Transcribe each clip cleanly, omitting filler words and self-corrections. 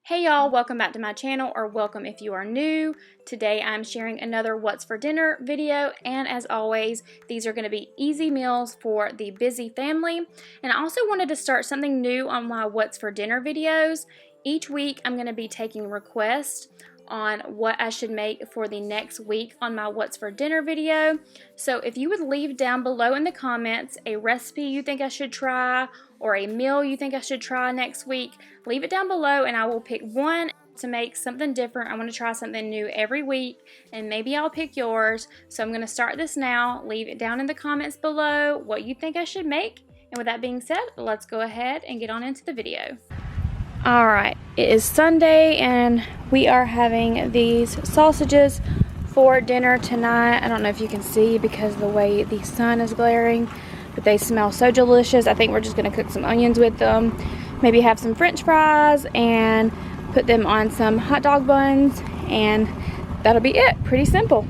Hey y'all, welcome back to my channel, or welcome if you are new. Today I'm sharing another What's for Dinner video, and as always, these are going to be easy meals for the busy family. And I also wanted to start something new on my What's for Dinner videos. Each week I'm going to be taking requests on what I should make for the next week on my What's for Dinner video. So if you would leave down below in the comments a recipe you think I should try or a meal you think I should try next week, leave it down below and I will pick one to make something different. I want to try something new every week, and maybe I'll pick yours. So I'm going to start this now. Leave it down in the comments below what you think I should make. And with that being said, let's go ahead and get on into the video. Alright, it is Sunday and we are having these sausages for dinner tonight. I don't know if you can see because of the way the sun is glaring, but they smell so delicious. I think we're just going to cook some onions with them, maybe have some french fries, and put them on some hot dog buns, and that'll be it. Pretty simple.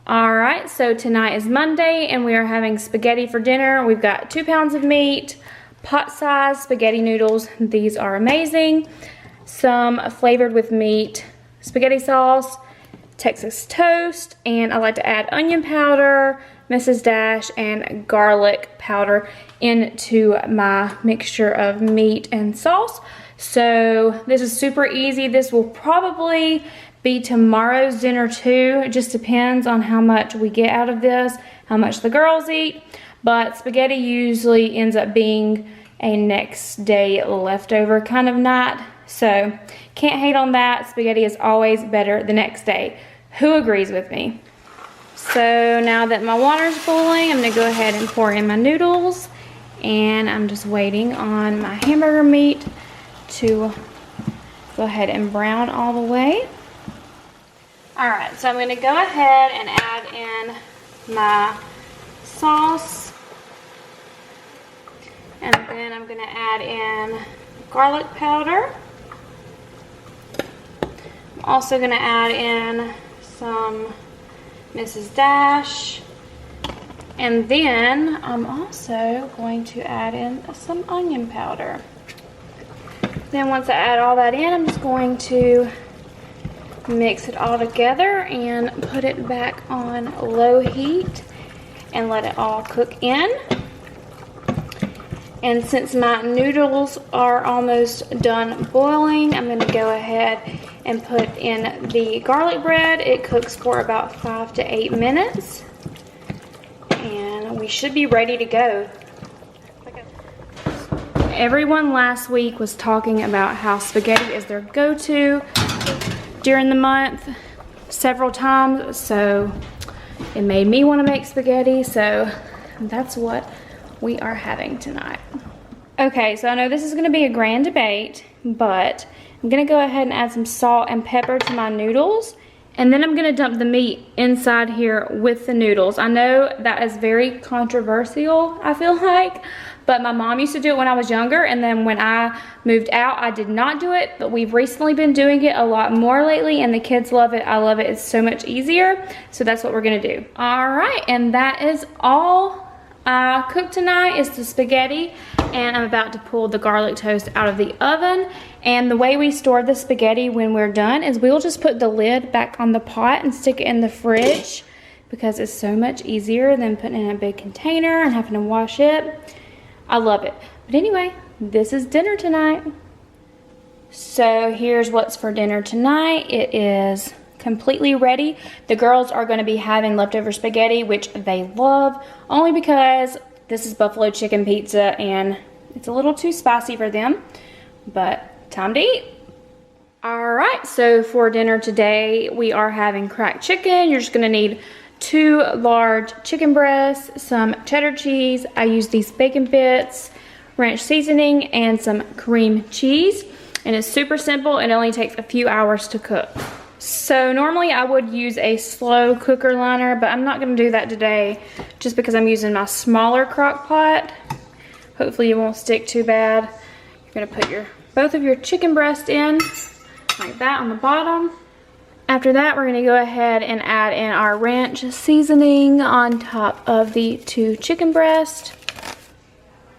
Alright, so tonight is Monday and we are having spaghetti for dinner. We've got 2 pounds of meat, pot-sized spaghetti noodles. These are amazing. Some flavored with meat spaghetti sauce, Texas toast, and I like to add onion powder, Mrs. Dash, and garlic powder into my mixture of meat and sauce. So this is super easy. This will probably be tomorrow's dinner too. It just depends on how much we get out of this, how much the girls eat. But spaghetti usually ends up being a next day leftover kind of night. So can't hate on that. Spaghetti is always better the next day. Who agrees with me? So now that my water's boiling, I'm gonna go ahead and pour in my noodles. And I'm just waiting on my hamburger meat to go ahead and brown all the way. All right, so I'm gonna go ahead and add in my sauce. And then I'm gonna add in garlic powder. I'm also gonna add in some Mrs. Dash. And then I'm also going to add in some onion powder. Then once I add all that in, I'm just going to mix it all together and put it back on low heat and let it all cook in. And since my noodles are almost done boiling, I'm going to go ahead and put in the garlic bread. It cooks for about 5 to 8 minutes. And we should be ready to go. Everyone last week was talking about how spaghetti is their go-to during the month several times. So it made me want to make spaghetti. So that's what we are having tonight. Okay, so I know this is going to be a grand debate, but I'm going to go ahead and add some salt and pepper to my noodles, and then I'm going to dump the meat inside here with the noodles. I know that is very controversial, I feel like, but my mom used to do it when I was younger, and then when I moved out, I did not do it, but we've recently been doing it a lot more lately, and the kids love it. I love it. It's so much easier, so that's what we're going to do. All right, and that is all I cooked tonight is the spaghetti, and I'm about to pull the garlic toast out of the oven. And the way we store the spaghetti when we're done is we'll just put the lid back on the pot and stick it in the fridge, because it's so much easier than putting it in a big container and having to wash it. I love it. But anyway, this is dinner tonight. So here's what's for dinner tonight. It is completely ready. The girls are going to be having leftover spaghetti, which they love, only because this is buffalo chicken pizza and it's a little too spicy for them, but time to eat. All right, so for dinner today, we are having cracked chicken. You're just going to need 2 large chicken breasts, some cheddar cheese. I use these bacon bits, ranch seasoning, and some cream cheese. And it's super simple. It only takes a few hours to cook. So normally I would use a slow cooker liner, but I'm not going to do that today just because I'm using my smaller crock pot. Hopefully it won't stick too bad. You're going to put both of your chicken breasts in like that on the bottom. After that, we're going to go ahead and add in our ranch seasoning on top of the 2 chicken breasts.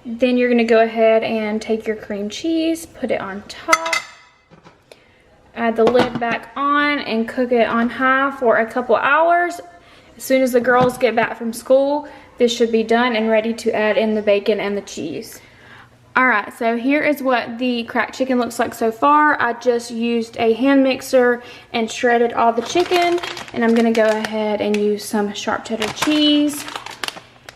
Then you're going to go ahead and take your cream cheese, put it on top. add the lid back on and cook it on high for a couple hours. As soon as the girls get back from school, this should be done and ready to add in the bacon and the cheese. Alright, so here is what the cracked chicken looks like so far. I just used a hand mixer and shredded all the chicken, and I'm going to go ahead and use some sharp cheddar cheese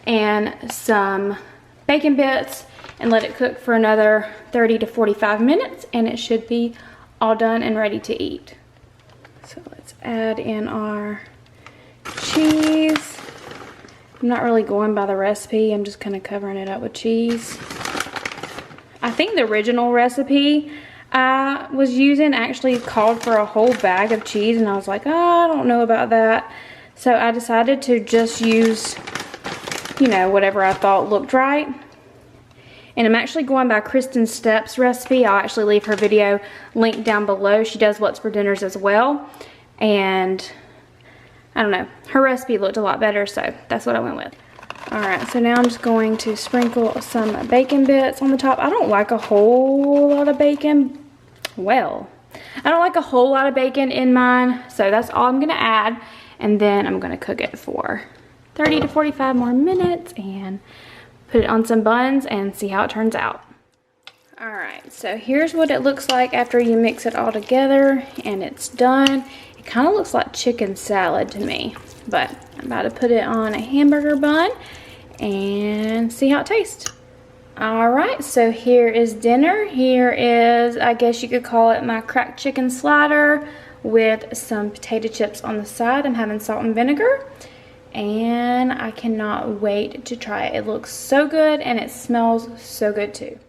and some bacon bits and let it cook for another 30 to 45 minutes, and it should be all done and ready to eat. So let's add in our cheese. I'm not really going by the recipe, I'm just kind of covering it up with cheese. I think the original recipe I was using actually called for a whole bag of cheese, and I was like, oh, I don't know about that. So I decided to just use, you know, whatever I thought looked right. And I'm actually going by Kristen Stepp's recipe. I'll actually leave her video linked down below. She does What's for Dinners as well. And I don't know, her recipe looked a lot better, so that's what I went with. Alright, so now I'm just going to sprinkle some bacon bits on the top. I don't like a whole lot of bacon. Well, I don't like a whole lot of bacon in mine, so that's all I'm going to add. And then I'm going to cook it for 30 to 45 more minutes and put it on some buns and see how it turns out. Alright, so here's what it looks like after you mix it all together and it's done. It kind of looks like chicken salad to me, but I'm about to put it on a hamburger bun and see how it tastes. Alright, so here is dinner. Here is, I guess you could call it, my cracked chicken slider with some potato chips on the side. I'm having salt and vinegar, and I cannot wait to try it. It looks so good and it smells so good too.